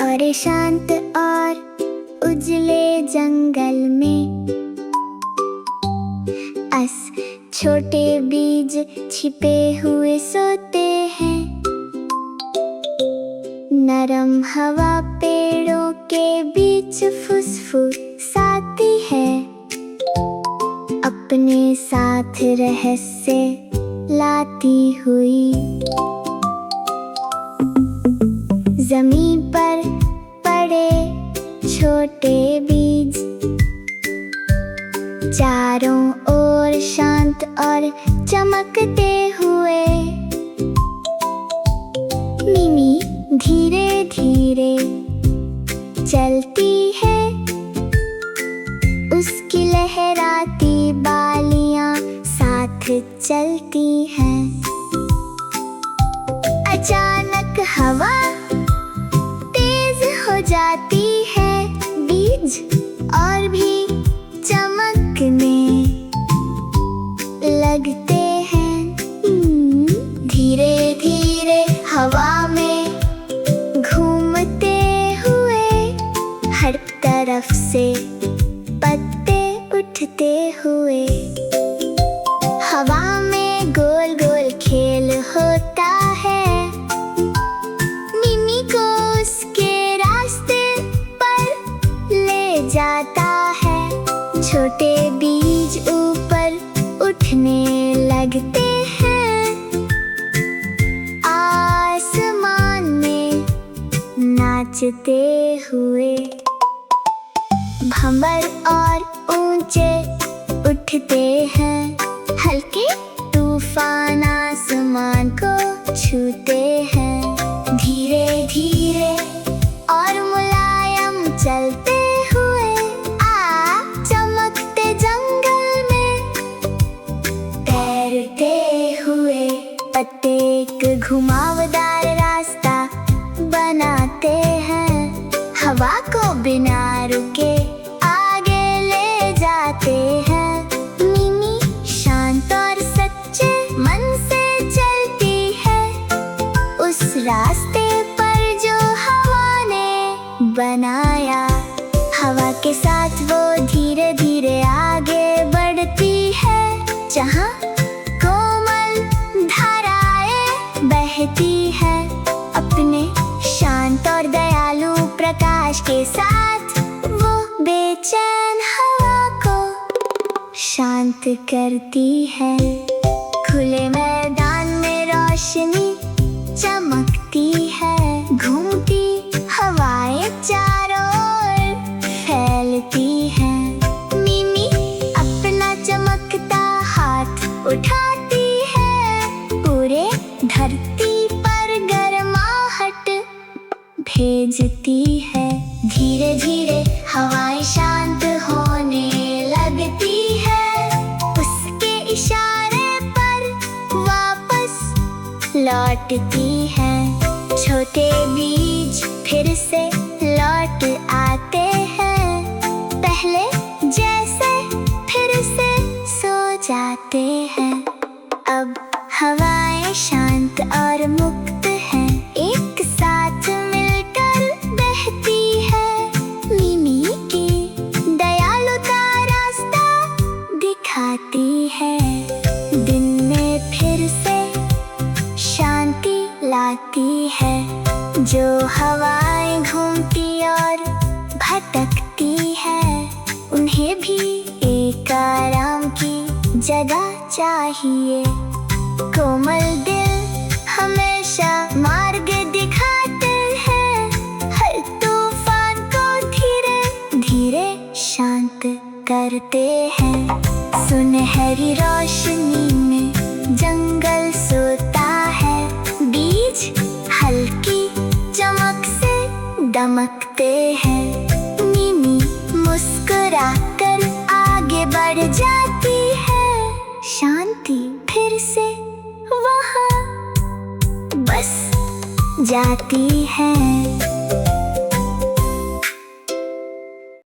और शांत और उजले जंगल में छोटे बीज छिपे हुए सोते हैं। नरम हवा पेड़ों के बीच फुसफुसाती है, अपने साथ रहस्य लाती हुई। जमीन पर पड़े छोटे बीज चारों ओर शांत और चमकते हुए। मिमी धीरे धीरे चलती है, उसकी लहराती बालियां साथ चलती हैं। अचानक हवा तेज हो जाती है, बीज और भी चमकने लगते हैं। धीरे धीरे हवा में घूमते हुए हर तरफ से पत्ते उठते हुए। हवा में गोल गोल खेल होता है, मिमी को उसके रास्ते पर ले जाता है। छोटे बीज ऊपर उठने लगते हैं, आसमान में नाचते हुए। भंवर और ऊंचे उठते हैं, हल्के तूफान आसमान को छूते हैं। धीरे धीरे और मुलायम चलते हुए चमकते जंगल में तैरते हुए पत्ते एक घुमावदार रास्ता बनाते हैं। हवा को बिना रुके आगे ले जाते हैं। मिमी शांत और सच्चे मन से चलती है, उस रास्ते पर जो हवा ने बनाया। हवा के साथ वो धीरे धीरे आगे बढ़ती है, जहाँ कोमल धाराएं बहती है। अपने शांत और दयालु प्रकाश के साथ वो बेचैन हवा को शांत करती है। खुले मैदान में रोशनी चमकती है, घूमती हवाएं चारों ओर फैलती हैं। मिमी अपना चमकता हाथ उठाती है, पूरे धरती पर गर्माहट भेजती है। धीरे धीरे हवाएं शांत होने लगती है, उसके इशारे पर वापस लौटती है। छोटे बीज फिर से लौट आते हैं, पहले जैसे फिर से सो जाते हैं। अब हवाएं शांत और मुक्त हैं, एक साथ मिलकर बहती है। मिमी की दयालुता रास्ता दिखाती है, दिन में फिर से शांति लाती है। जो हवाएं घूमती और भटकती है, उन्हें भी एक आराम की जगह चाहिए। कोमल दिल हमेशा मार्ग दिखाते हैं, हर तूफान को धीरे धीरे शांत करते हैं। सुनहरी रोशनी में जंगल सोता है, बीज हल्की चमक से दमकते हैं। मिमी मुस्कुराकर आगे बढ़ जाती है, शांति फिर से वहाँ बस जाती है।